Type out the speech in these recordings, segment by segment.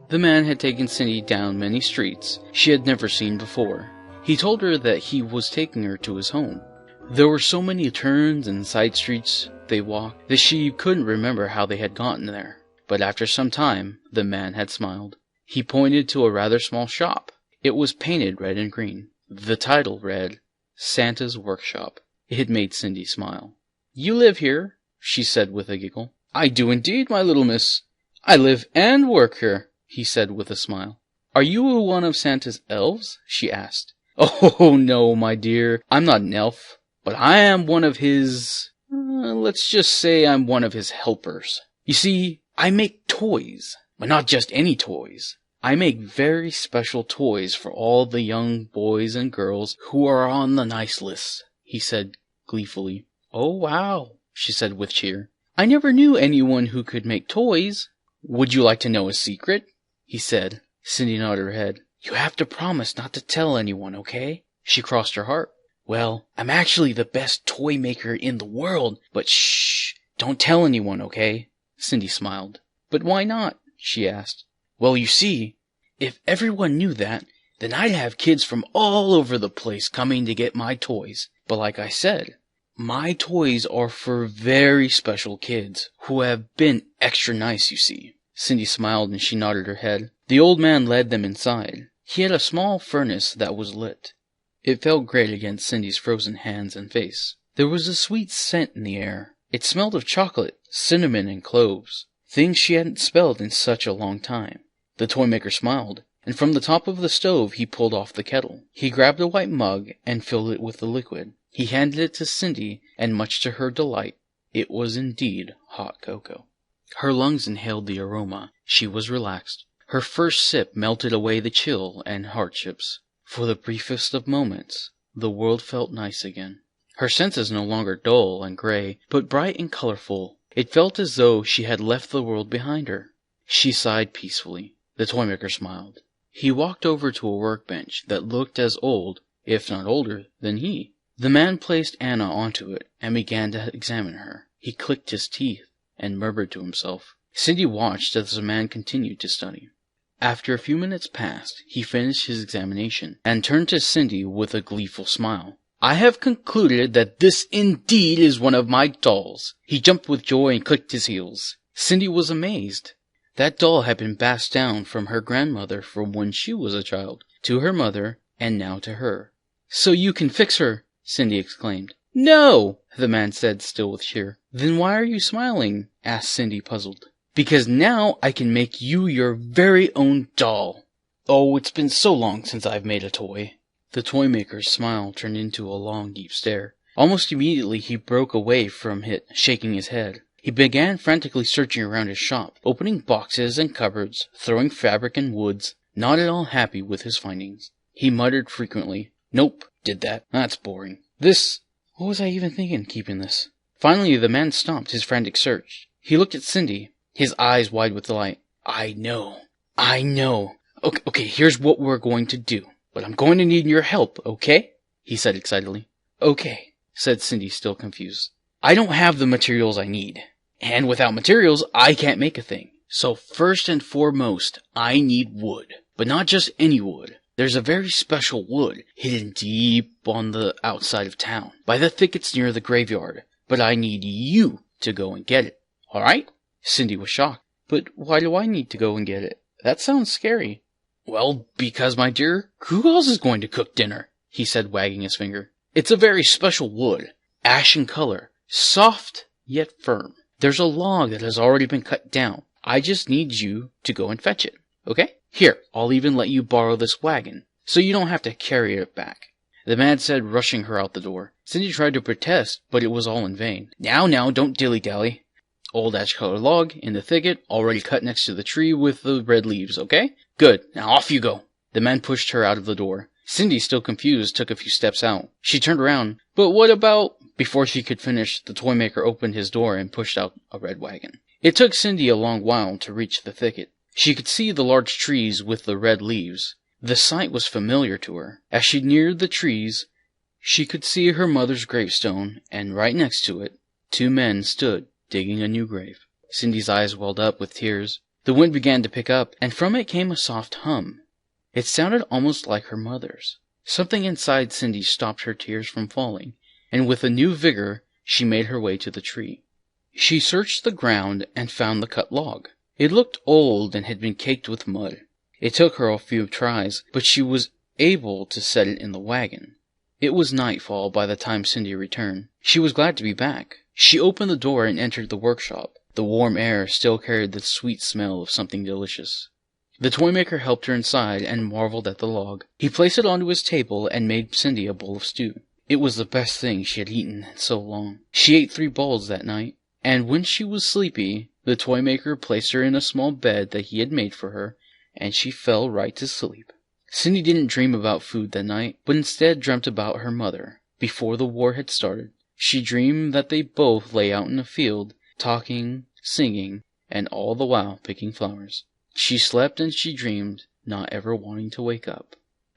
The man had taken Cindy down many streets she had never seen before. He told her that he was taking her to his home. There were so many turns and side streets they walked that she couldn't remember how they had gotten there. But after some time, the man had smiled. He pointed to a rather small shop. It was painted red and green. The title read, Santa's Workshop. It made Cindy smile. "You live here?" she said with a giggle. "I do indeed, my little miss. I live and work here," he said with a smile. "Are you one of Santa's elves?" she asked. "Oh, no, my dear. I'm not an elf. But I am one of his... let's just say I'm one of his helpers. You see, I make toys. But not just any toys. I make very special toys for all the young boys and girls who are on the nice list," he said gleefully. "Oh, wow," she said with cheer. "I never knew anyone who could make toys. Would you like to know a secret?" he said. Cindy nodded her head. "You have to promise not to tell anyone, okay?" She crossed her heart. "Well, I'm actually the best toy maker in the world, but shh, don't tell anyone, okay?" Cindy smiled. "But why not?" she asked. "Well, you see, if everyone knew that, then I'd have kids from all over the place coming to get my toys. But like I said, my toys are for very special kids who have been extra nice, you see." Cindy smiled and she nodded her head. The old man led them inside. He had a small furnace that was lit. It felt great against Cindy's frozen hands and face. There was a sweet scent in the air. It smelled of chocolate, cinnamon, and cloves, things she hadn't smelled in such a long time. The toy maker smiled, and from the top of the stove he pulled off the kettle. He grabbed a white mug and filled it with the liquid. He handed it to Cindy, and much to her delight, it was indeed hot cocoa. Her lungs inhaled the aroma. She was relaxed. Her first sip melted away the chill and hardships. For the briefest of moments, the world felt nice again. Her senses no longer dull and gray, but bright and colorful. It felt as though she had left the world behind her. She sighed peacefully. The toymaker smiled. He walked over to a workbench that looked as old, if not older, than he. The man placed Anna onto it and began to examine her. He clicked his teeth and murmured to himself. Cindy watched as the man continued to study. After a few minutes passed, he finished his examination and turned to Cindy with a gleeful smile. "I have concluded that this indeed is one of my dolls." He jumped with joy and clicked his heels. Cindy was amazed. That doll had been passed down from her grandmother from when she was a child, to her mother, and now to her. "So you can fix her!" Cindy exclaimed. "No!" the man said, still with cheer. "Then why are you smiling?" asked Cindy, puzzled. "Because now I can make you your very own doll." "Oh, it's been so long since I've made a toy." The toy maker's smile turned into a long, deep stare. Almost immediately he broke away from it, shaking his head. He began frantically searching around his shop, opening boxes and cupboards, throwing fabric and woods, not at all happy with his findings. He muttered frequently, "Nope, did that. That's boring. This... what was I even thinking, keeping this?" Finally, the man stopped his frantic search. He looked at Cindy, his eyes wide with delight. I know. Okay, here's what we're going to do. But I'm going to need your help, okay?" he said excitedly. "Okay," said Cindy, still confused. "I don't have the materials I need. And without materials, I can't make a thing. So first and foremost, I need wood. But not just any wood. There's a very special wood hidden deep on the outside of town, by the thickets near the graveyard. But I need you to go and get it. All right?" Cindy was shocked. "But why do I need to go and get it? That sounds scary." "Well, because, my dear, who else is going to cook dinner?" he said, wagging his finger. "It's a very special wood, ash in color, soft yet firm. There's a log that has already been cut down. I just need you to go and fetch it, okay? Here, I'll even let you borrow this wagon, so you don't have to carry it back," the man said, rushing her out the door. Cindy tried to protest, but it was all in vain. Now, don't dilly-dally. Old ash-colored log in the thicket, already cut next to the tree with the red leaves, okay? Good, now off you go." The man pushed her out of the door. Cindy, still confused, took a few steps out. She turned around. "But what about..." Before she could finish, the toy maker opened his door and pushed out a red wagon. It took Cindy a long while to reach the thicket. She could see the large trees with the red leaves. The sight was familiar to her. As she neared the trees, she could see her mother's gravestone, and right next to it, 2 men stood digging a new grave. Cindy's eyes welled up with tears. The wind began to pick up, and from it came a soft hum. It sounded almost like her mother's. Something inside Cindy stopped her tears from falling, and with a new vigor, she made her way to the tree. She searched the ground and found the cut log. It looked old and had been caked with mud. It took her a few tries, but she was able to set it in the wagon. It was nightfall by the time Cindy returned. She was glad to be back. She opened the door and entered the workshop. The warm air still carried the sweet smell of something delicious. The toymaker helped her inside and marveled at the log. He placed it onto his table and made Cindy a bowl of stew. It was the best thing she had eaten in so long. She ate 3 bowls that night, and when she was sleepy, the toymaker placed her in a small bed that he had made for her, and she fell right to sleep. Cindy didn't dream about food that night, but instead dreamt about her mother. Before the war had started, she dreamed that they both lay out in a field, talking, singing, and all the while picking flowers. She slept and she dreamed, not ever wanting to wake up.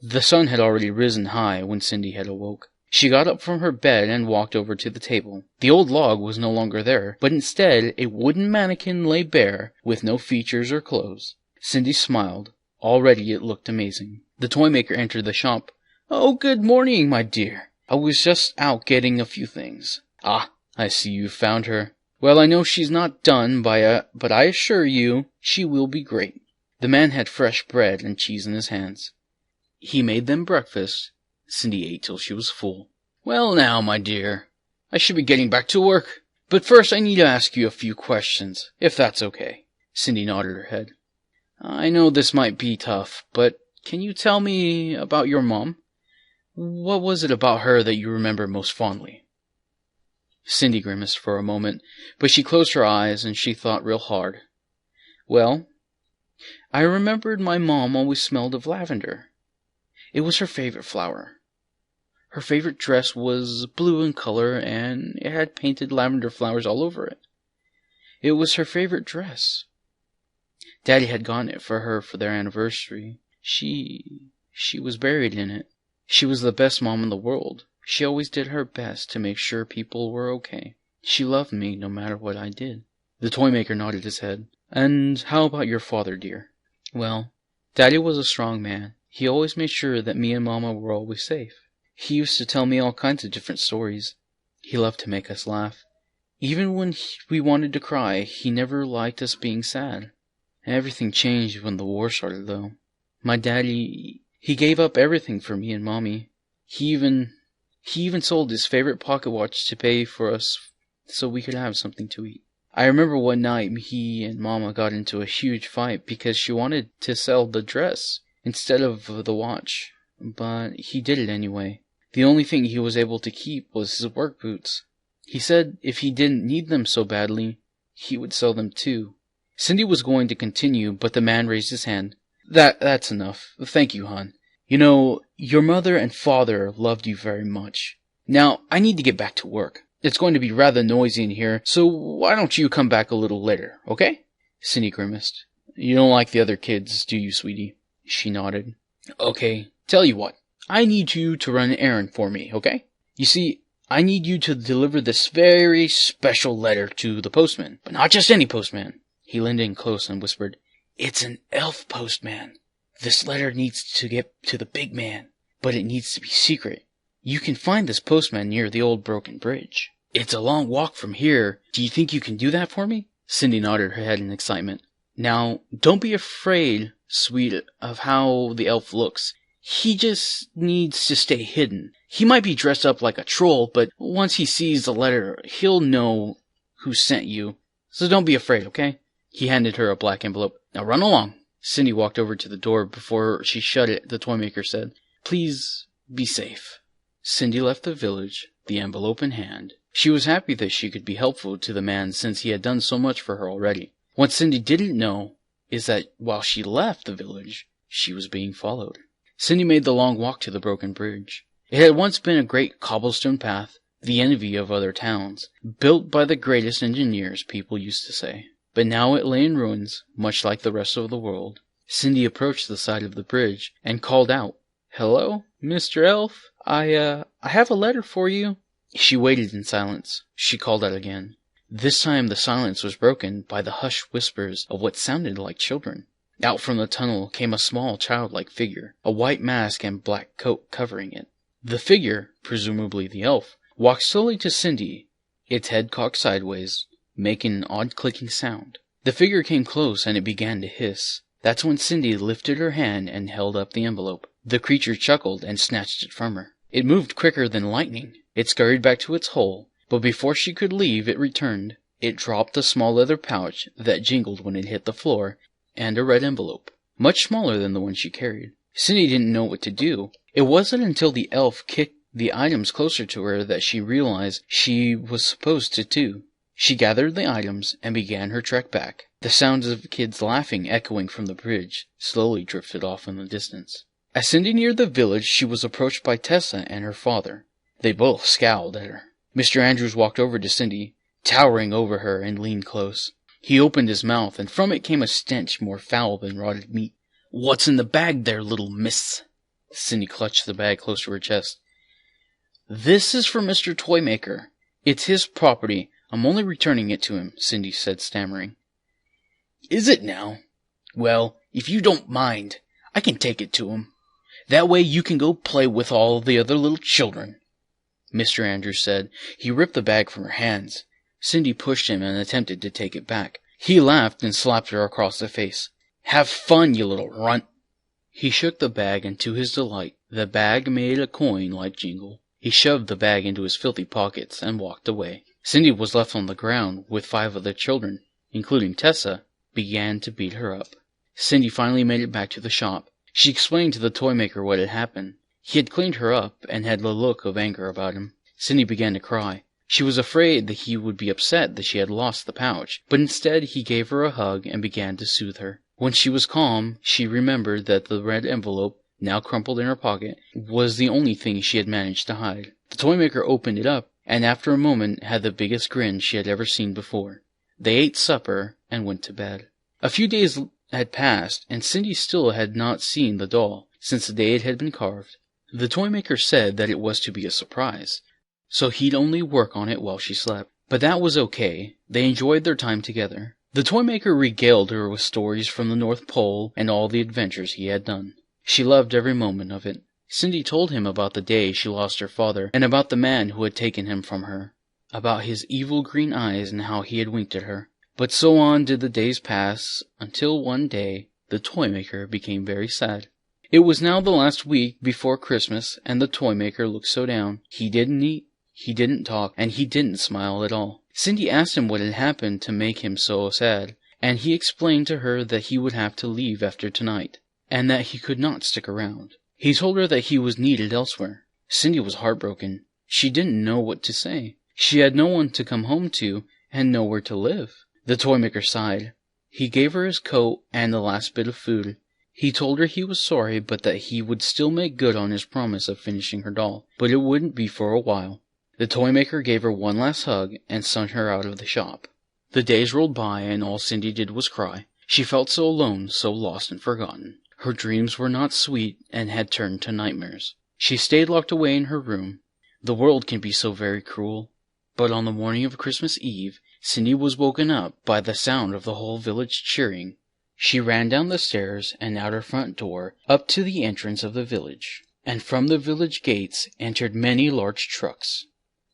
The sun had already risen high when Cindy had awoke. She got up from her bed and walked over to the table. The old log was no longer there, but instead a wooden mannequin lay bare, with no features or clothes. Cindy smiled. Already it looked amazing. The toymaker entered the shop. "Oh, good morning, my dear. I was just out getting a few things." "Ah, I see you've found her. Well, I know she's not done but I assure you she will be great." The man had fresh bread and cheese in his hands. He made them breakfast. Cindy ate till she was full. "Well now, my dear, I should be getting back to work. But first I need to ask you a few questions, if that's okay." Cindy nodded her head. "I know this might be tough, but can you tell me about your mom? What was it about her that you remember most fondly?" Cindy grimaced for a moment, but she closed her eyes and she thought real hard. "Well, I remembered my mom always smelled of lavender. It was her favorite flower. Her favorite dress was blue in color, and it had painted lavender flowers all over it. It was her favorite dress. Daddy had gotten it for her for their anniversary. She was buried in it. She was the best mom in the world. She always did her best to make sure people were okay. She loved me no matter what I did." The toymaker nodded his head. "And how about your father, dear?" "Well, Daddy was a strong man. He always made sure that me and Mama were always safe. He used to tell me all kinds of different stories. He loved to make us laugh. Even when we wanted to cry, he never liked us being sad. Everything changed when the war started, though. My daddy, he gave up everything for me and Mommy. He even sold his favorite pocket watch to pay for us so we could have something to eat. I remember one night he and Mama got into a huge fight because she wanted to sell the dress instead of the watch, but he did it anyway. The only thing he was able to keep was his work boots. He said if he didn't need them so badly, he would sell them too." Cindy was going to continue, but the man raised his hand. That's enough. Thank you, hon. You know, your mother and father loved you very much. Now, I need to get back to work. It's going to be rather noisy in here, so why don't you come back a little later, okay?" Cindy grimaced. "You don't like the other kids, do you, sweetie?" She nodded. "Okay, tell you what. I need you to run an errand for me, okay? You see, I need you to deliver this very special letter to the postman, but not just any postman." He leaned in close and whispered, "It's an elf postman. This letter needs to get to the big man, but it needs to be secret. You can find this postman near the old broken bridge. It's a long walk from here. Do you think you can do that for me?" Cindy nodded her head in excitement. "Now, don't be afraid, sweet, of how the elf looks. He just needs to stay hidden. He might be dressed up like a troll, but once he sees the letter, he'll know who sent you. So don't be afraid, okay?" He handed her a black envelope. "Now run along." Cindy walked over to the door. Before she shut it, the toymaker said, "Please be safe." Cindy left the village, the envelope in hand. She was happy that she could be helpful to the man since he had done so much for her already. What Cindy didn't know is that while she left the village, she was being followed. Cindy made the long walk to the broken bridge. It had once been a great cobblestone path, the envy of other towns, built by the greatest engineers, people used to say. but now it lay in ruins, much like the rest of the world. Cindy approached the side of the bridge and called out, "Hello, Mr. Elf? I have a letter for you." She waited in silence. She called out again. This time the silence was broken by the hushed whispers of what sounded like children. Out from the tunnel came a small childlike figure, a white mask and black coat covering it. The figure, presumably the elf, walked slowly to Cindy, its head cocked sideways, making an odd clicking sound. The figure came close and it began to hiss. That's when Cindy lifted her hand and held up the envelope. The creature chuckled and snatched it from her. It moved quicker than lightning. It scurried back to its hole, but before she could leave it returned. It dropped a small leather pouch that jingled when it hit the floor, and a red envelope, much smaller than the one she carried. Cindy didn't know what to do. It wasn't until the elf kicked the items closer to her that she realized she was supposed to do. She gathered the items and began her trek back. The sounds of kids laughing echoing from the bridge slowly drifted off in the distance. As Cindy neared the village, she was approached by Tessa and her father. They both scowled at her. Mr. Andrews walked over to Cindy, towering over her, and leaned close. He opened his mouth, and from it came a stench more foul than rotted meat. "What's in the bag there, little miss?" Cindy clutched the bag close to her chest. "This is for Mr. Toymaker. It's his property. I'm only returning it to him," Cindy said, stammering. "Is it now? Well, if you don't mind, I can take it to him. That way you can go play with all the other little children," Mr. Andrews said. He ripped the bag from her hands. Cindy pushed him and attempted to take it back. He laughed and slapped her across the face. "Have fun, you little runt." He shook the bag, and to his delight, the bag made a coin-like jingle. He shoved the bag into his filthy pockets and walked away. Cindy was left on the ground with 5 of the children, including Tessa, began to beat her up. Cindy finally made it back to the shop. She explained to the toymaker what had happened. He had cleaned her up and had a look of anger about him. Cindy began to cry. She was afraid that he would be upset that she had lost the pouch, but instead he gave her a hug and began to soothe her. When she was calm, she remembered that the red envelope, now crumpled in her pocket, was the only thing she had managed to hide. The toymaker opened it up, and after a moment had the biggest grin she had ever seen before. They ate supper and went to bed. A few days had passed, and Cindy still had not seen the doll since the day it had been carved. The toymaker said that it was to be a surprise, so he'd only work on it while she slept. But that was okay. They enjoyed their time together. The toymaker regaled her with stories from the North Pole and all the adventures he had done. She loved every moment of it. Cindy told him about the day she lost her father, and about the man who had taken him from her, about his evil green eyes and how he had winked at her. But so on did the days pass, until one day the toymaker became very sad. It was now the last week before Christmas, and the toymaker looked so down. He didn't eat, he didn't talk, and he didn't smile at all. Cindy asked him what had happened to make him so sad, and he explained to her that he would have to leave after tonight, and that he could not stick around. He told her that he was needed elsewhere. Cindy was heartbroken. She didn't know what to say. She had no one to come home to, and nowhere to live. The toymaker sighed. He gave her his coat and the last bit of food. He told her he was sorry, but that he would still make good on his promise of finishing her doll, but it wouldn't be for a while. The toymaker gave her one last hug and sent her out of the shop. The days rolled by, and all Cindy did was cry. She felt so alone, so lost and forgotten. Her dreams were not sweet and had turned to nightmares. She stayed locked away in her room. The world can be so very cruel. But on the morning of Christmas Eve, Cindy was woken up by the sound of the whole village cheering. She ran down the stairs and out her front door, up to the entrance of the village. And from the village gates entered many large trucks.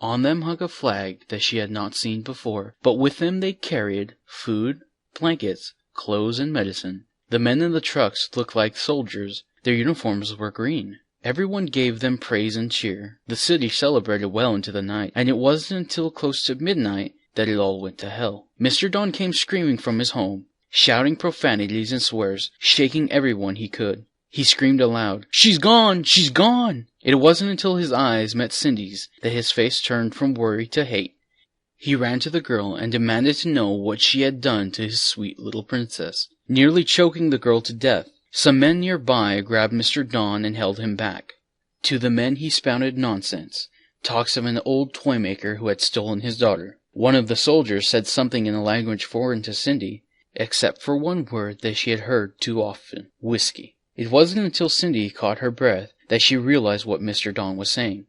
On them hung a flag that she had not seen before, but with them they carried food, blankets, clothes, and medicine. The men in the trucks looked like soldiers. Their uniforms were green. Everyone gave them praise and cheer. The city celebrated well into the night, and it wasn't until close to midnight that it all went to hell. Mr. Don came screaming from his home, shouting profanities and swears, shaking everyone he could. He screamed aloud, "She's gone! She's gone!" It wasn't until his eyes met Cindy's that his face turned from worry to hate. He ran to the girl and demanded to know what she had done to his sweet little princess, nearly choking the girl to death. Some men nearby grabbed Mr. Don and held him back. To the men he spouted nonsense, talks of an old toymaker who had stolen his daughter. One of the soldiers said something in a language foreign to Cindy, except for one word that she had heard too often: whiskey. It wasn't until Cindy caught her breath that she realized what Mr. Don was saying.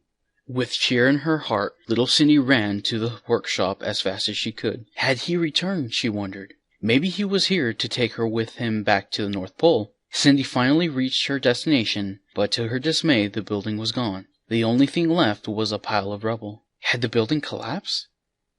With cheer in her heart, little Cindy ran to the workshop as fast as she could. Had he returned, she wondered? Maybe he was here to take her with him back to the North Pole. Cindy finally reached her destination, but to her dismay, the building was gone. The only thing left was a pile of rubble. Had the building collapsed?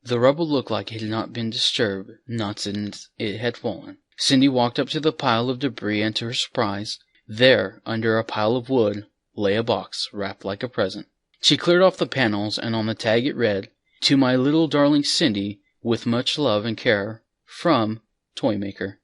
The rubble looked like it had not been disturbed, not since it had fallen. Cindy walked up to the pile of debris, and to her surprise, there, under a pile of wood, lay a box wrapped like a present. She cleared off the panels, and on the tag it read, "To my little darling Cindy, with much love and care, from Toymaker."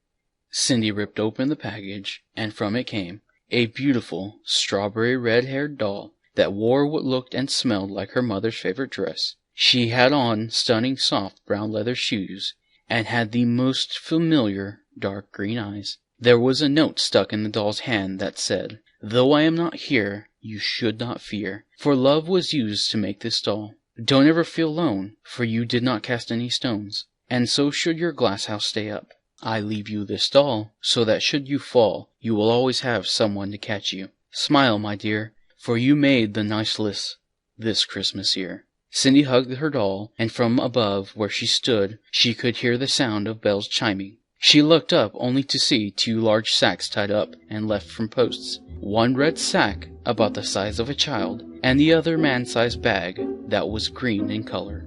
Cindy ripped open the package, and from it came a beautiful, strawberry red-haired doll that wore what looked and smelled like her mother's favorite dress. She had on stunning soft brown leather shoes, and had the most familiar dark green eyes. There was a note stuck in the doll's hand that said, "Though I am not here, you should not fear, for love was used to make this doll. Don't ever feel alone, for you did not cast any stones, and so should your glass house stay up. I leave you this doll, so that should you fall, you will always have someone to catch you. Smile, my dear, for you made the nice list this Christmas year." Cindy hugged her doll, and from above where she stood, she could hear the sound of bells chiming. She looked up only to see 2 large sacks tied up and left from posts. One red sack, about the size of a child, and the other man-sized bag that was green in color.